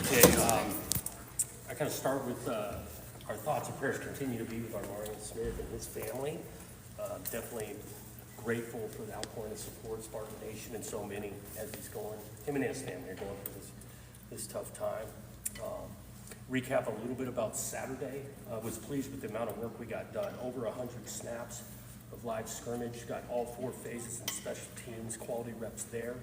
Okay, I kind of start with our thoughts and prayers continue to be with our Marion Smith and his family. Definitely grateful for the outpouring of support, Spartan Nation, and so many as he's going, him and his family are going through this tough time. Recap a little bit about Saturday. Was pleased with the amount of work we got done. Over 100 snaps of live scrimmage, got all 4 phases and special teams, quality reps there.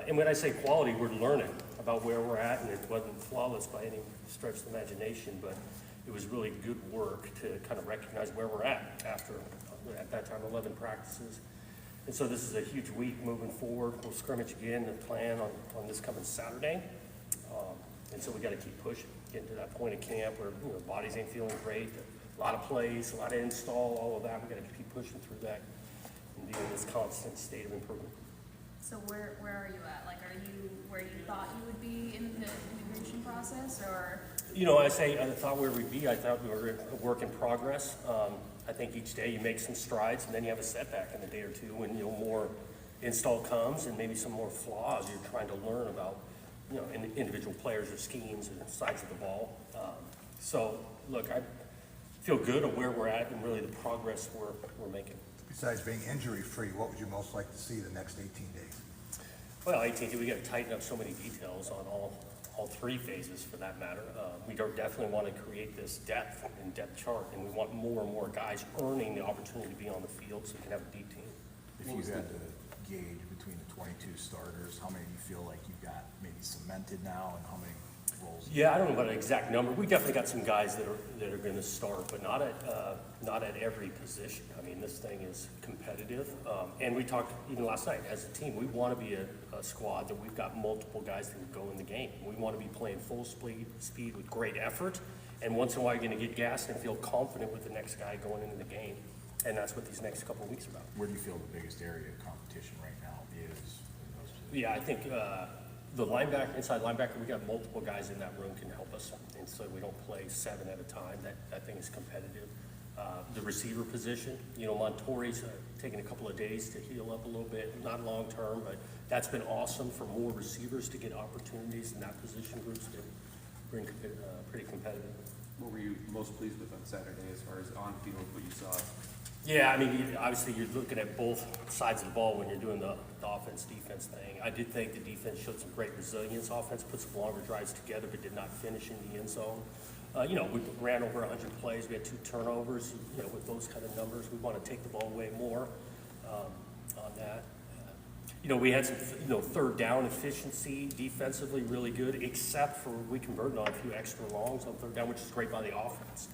And when I say quality, we're learning about where we're at, and it wasn't flawless by any stretch of the imagination, but it was really good work to kind of recognize where we're at after, at that time, 11 practices. And so this is a huge week moving forward. We'll scrimmage again and plan on this coming Saturday. And so we got to keep pushing, getting to that point of camp where bodies ain't feeling great, a lot of plays, a lot of install, all of that. We got to keep pushing through that and be in this constant state of improvement. So where are you at? Like, are you where you thought you would be in the integration process, or? I thought where we'd be. I thought we were a work in progress. I think each day you make some strides, and then you have a setback in a day or two when more install comes and maybe some more flaws you're trying to learn about, individual players or schemes and sides of the ball. So look, I feel good of where we're at and really the progress we're making. Besides being injury-free, what would you most like to see the next 18 days? Well, 18 days, we got to tighten up so many details on all 3 phases for that matter. We definitely want to create this depth and depth chart, and we want more and more guys earning the opportunity to be on the field so we can have a deep team. If you had to gauge between the 22 starters, how many do you feel like you've got maybe cemented now, and how many roles? Yeah, I don't know about an exact number. We definitely got some guys that are going to start, but not at every position. I mean, this thing is competitive, and we talked even last night as a team. We want to be a squad that we've got multiple guys that can go in the game. We want to be playing full speed with great effort, and once in a while you're going to get gassed and feel confident with the next guy going into the game, and that's what these next couple of weeks are about. Where do you feel the biggest area of competition right now is in those positions? Yeah, I think the linebacker, inside linebacker, we got multiple guys in that room can help us, and so we don't play 7 at a time. That thing is competitive. The receiver position, Montori's taken a couple of days to heal up a little bit, not long term, but that's been awesome for more receivers to get opportunities in that position groups to bring pretty competitive. What were you most pleased with on Saturday as far as on field, what you saw? Yeah, I mean, obviously you're looking at both sides of the ball when you're doing the offense-defense thing. I did think the defense showed some great resilience. Offense put some longer drives together but did not finish in the end zone. We ran over 100 plays. We had 2 turnovers. With those kind of numbers, we want to take the ball away more on that. We had some, third down efficiency defensively really good, except for we converted on a few extra longs on third down, which is great by the offense.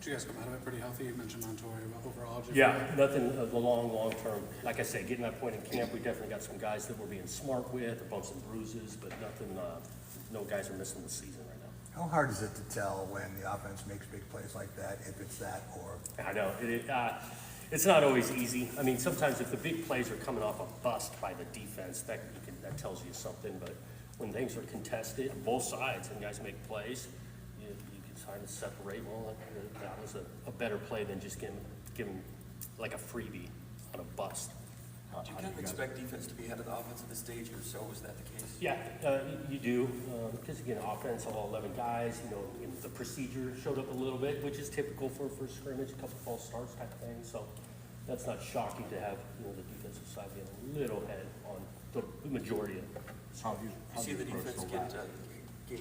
Did you guys come out of it pretty healthy? You mentioned Montoya, but overall, Nothing of the long term. Like I said, getting that point in camp, we definitely got some guys that we're being smart with, bumps and bruises, but nothing, no guys are missing the season right now. How hard is it to tell when the offense makes big plays like that, if it's that or? I know, it's not always easy. I mean, sometimes if the big plays are coming off a bust by the defense, that tells you something, but when things are contested, both sides, and guys make plays, you can kind of separate, well, that was a better play than just giving like a freebie on a bust. Do you kind of expect defense to be ahead of the offense at this stage, or so is that the case? Yeah, you do, because again, offense, all 11 guys, the procedure showed up a little bit, which is typical for a first scrimmage, a couple false starts type of thing, so that's not shocking to have, the defensive side be a little ahead on the majority of it. How do you see the defense gaining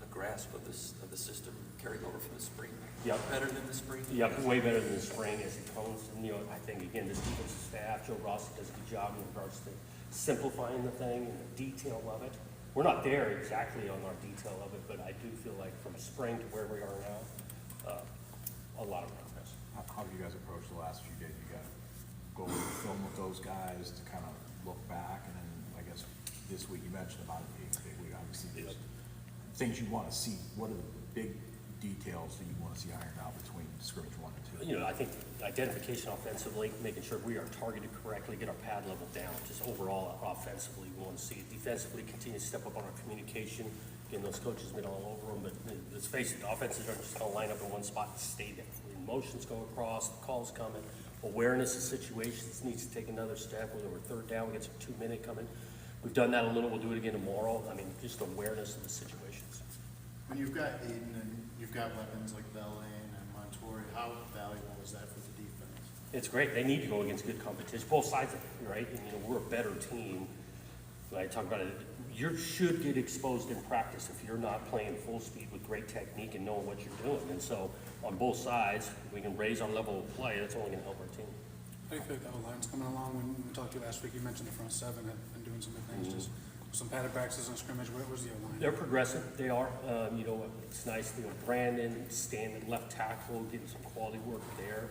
a grasp of the system carrying over from the spring? Yep. Better than the spring? Yep, way better than the spring as it comes. And, I think, again, this defensive staff, Joe Rossi does a good job in regards to simplifying the thing and the detail of it. We're not there exactly on our detail of it, but I do feel like from spring to where we are now, a lot of progress. How do you guys approach the last few days? You got to go over the film with those guys to kind of look back, and then I guess this week you mentioned about it being a big week. Obviously, there's things you want to see. What are the big details that you want to see ironed out between scrimmage 1 and 2? I think identification offensively, making sure we are targeted correctly, get our pad level down. Just overall offensively, we want to see it. Defensively, continue to step up on our communication. Again, those coaches have been all over them, but let's face it, the offenses aren't just going to line up in one spot and stay there. Motions go across, the calls coming, awareness of situations needs to take another step, whether we're third down, we get some 2-minute coming. We've done that a little, we'll do it again tomorrow. I mean, just awareness of the situations. When you've got Aiden and you've got weapons like Bellarmine and Montori, how valuable is that for the defense? It's great. They need to go against good competition, both sides of it, right? And, we're a better team. When I talk about it, you should get exposed in practice if you're not playing full speed with great technique and knowing what you're doing. And so on both sides, if we can raise our level of play, that's only going to help our team. How do you feel like the O-line's coming along? When we talked to you last week, you mentioned the front seven had been doing some good things, just some padded practices and scrimmage. Where's the O-line? They're progressive. They are. It's nice. Brandon standing left tackle, getting some quality work there.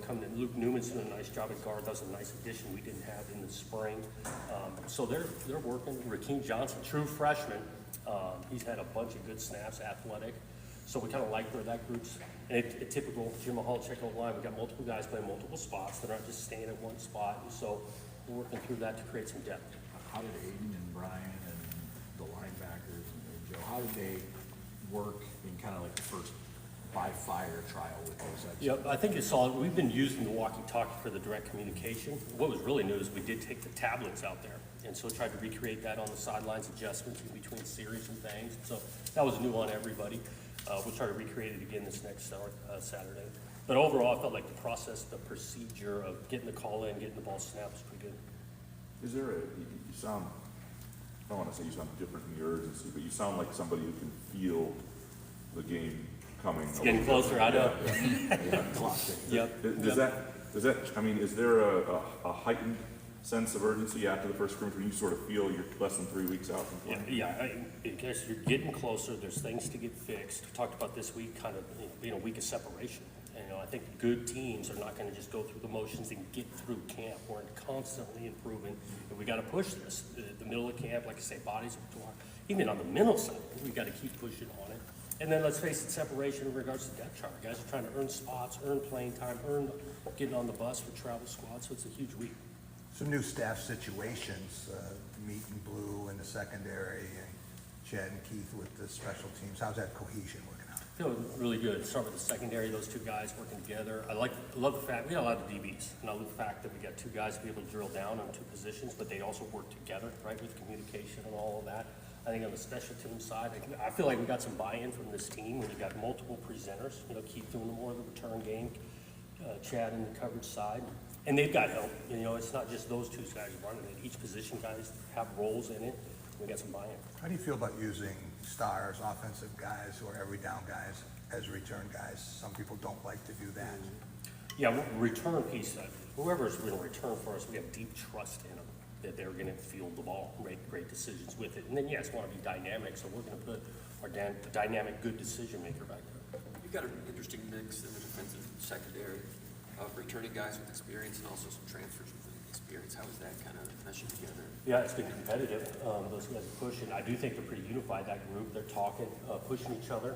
Coming in, Luke Newman's doing a nice job at guard. That's a nice addition we didn't have in the spring. So they're working. Rakeem Johnson, true freshman. He's had a bunch of good snaps, athletic. So we kind of like where that group's. And a typical Jim Mahal-Checo line, we've got multiple guys playing multiple spots. They're not just staying at one spot. And so we're working through that to create some depth. How did Aiden and Brian and the linebackers and Joe, how did they work in kind of like the first by fire trial with those? Yep, I think it's solid. We've been using the walkie-talkie for the direct communication. What was really new is we did take the tablets out there, and so tried to recreate that on the sidelines, adjustments in between series and things. So that was new on everybody. We'll try to recreate it again this next Saturday. But overall, I felt like the process, the procedure of getting the call in, getting the ball snapped was pretty good. Is there you sound, I don't want to say you sound different in your urgency, but you sound like somebody who can feel the game coming. It's getting closer, I know. Yep. Does that, I mean, is there a heightened sense of urgency after the first scrimmage when you sort of feel you're less than 3 weeks out from playing? Yeah, I guess you're getting closer. There's things to get fixed. We talked about this week kind of being a week of separation. And, I think good teams are not going to just go through the motions and get through camp. We're constantly improving. And we got to push this. The middle of camp, like I say, bodies of tomorrow. Even on the mental side, we got to keep pushing on it. And then let's face it, separation in regards to depth chart. Guys are trying to earn spots, earn playing time, earn getting on the bus for travel squad. So it's a huge week. Some new staff situations, Meat and Blue in the secondary, and Chad and Keith with the special teams. How's that cohesion working out? Feeling really good. Start with the secondary, those two guys working together. I love the fact, we got a lot of DBs, and I love the fact that we got two guys to be able to drill down on two positions, but they also work together, right, with communication and all of that. I think on the special team side, I feel like we got some buy-in from this team when you got multiple presenters, Keith doing more of the return game, Chad in the coverage side. And they've got help, it's not just those two guys running it. Each position guys have roles in it. We got some buy-in. How do you feel about using stars, offensive guys, or every down guys as return guys? Some people don't like to do that. Yeah, return piece, whoever's going to return for us, we have deep trust in them that they're going to field the ball, make great decisions with it. And then, yes, want to be dynamic, so we're going to put our dynamic, good decision maker back there. You've got an interesting mix in the defensive secondary of returning guys with experience and also some transfers with experience. How is that kind of meshing together? Yeah, it's been competitive. Those guys are pushing. I do think they're pretty unified, that group. They're talking, pushing each other.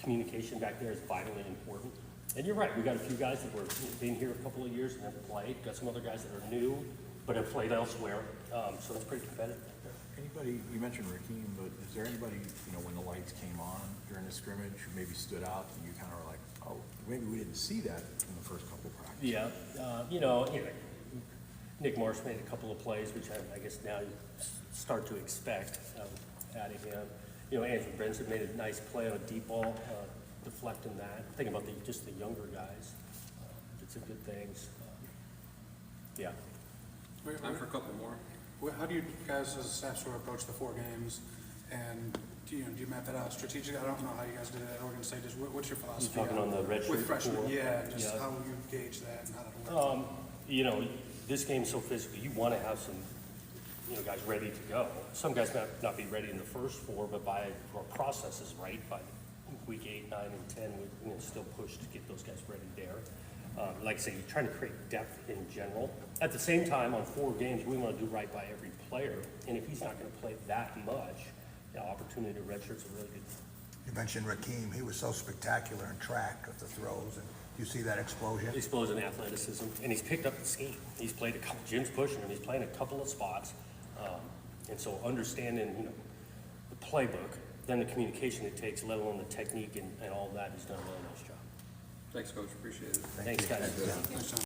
Communication back there is vitally important. And you're right, we got a few guys that were been here a couple of years and never played. Got some other guys that are new, but have played elsewhere. So it's pretty competitive back there. Anybody, you mentioned Rakeem, but is there anybody, when the lights came on during the scrimmage who maybe stood out and you kind of were like, oh, maybe we didn't see that in the first couple of practices? Yeah, Nick Marsh made a couple of plays, which I guess now you start to expect out of him. Andrew Brinson made a nice play on a deep ball, deflecting that. Think about just the younger guys. Did some good things. Yeah. Time for a couple more. How do you guys as a staff sort of approach the 4 games, and do you map that out strategically? I don't know how you guys did it at Oregon State. What's your philosophy? You talking on the red shirt with freshmen? core? Yeah, just Yeah. how you gauge that and how that works. This game's so physical. You want to have some, guys ready to go. Some guys not be ready in the first 4, but by our processes, right, by week 8, 9, and 10, we're going to still push to get those guys ready there. Like I say, you're trying to create depth in general. At the same time, on 4 games, we want to do right by every player. And if he's not going to play that much, the opportunity to redshirt's a really good thing. You mentioned Rakeem. He was so spectacular in track of the throws. And you see that explosion? Explosion athleticism, and he's picked up the scheme. He's played a couple. Jim's pushing him. He's playing a couple of spots, and so understanding, the playbook, then the communication it takes, let alone the technique and all that. He's done a really nice job. Thanks, Coach. Appreciate it. Thanks, guys. Thanks, John.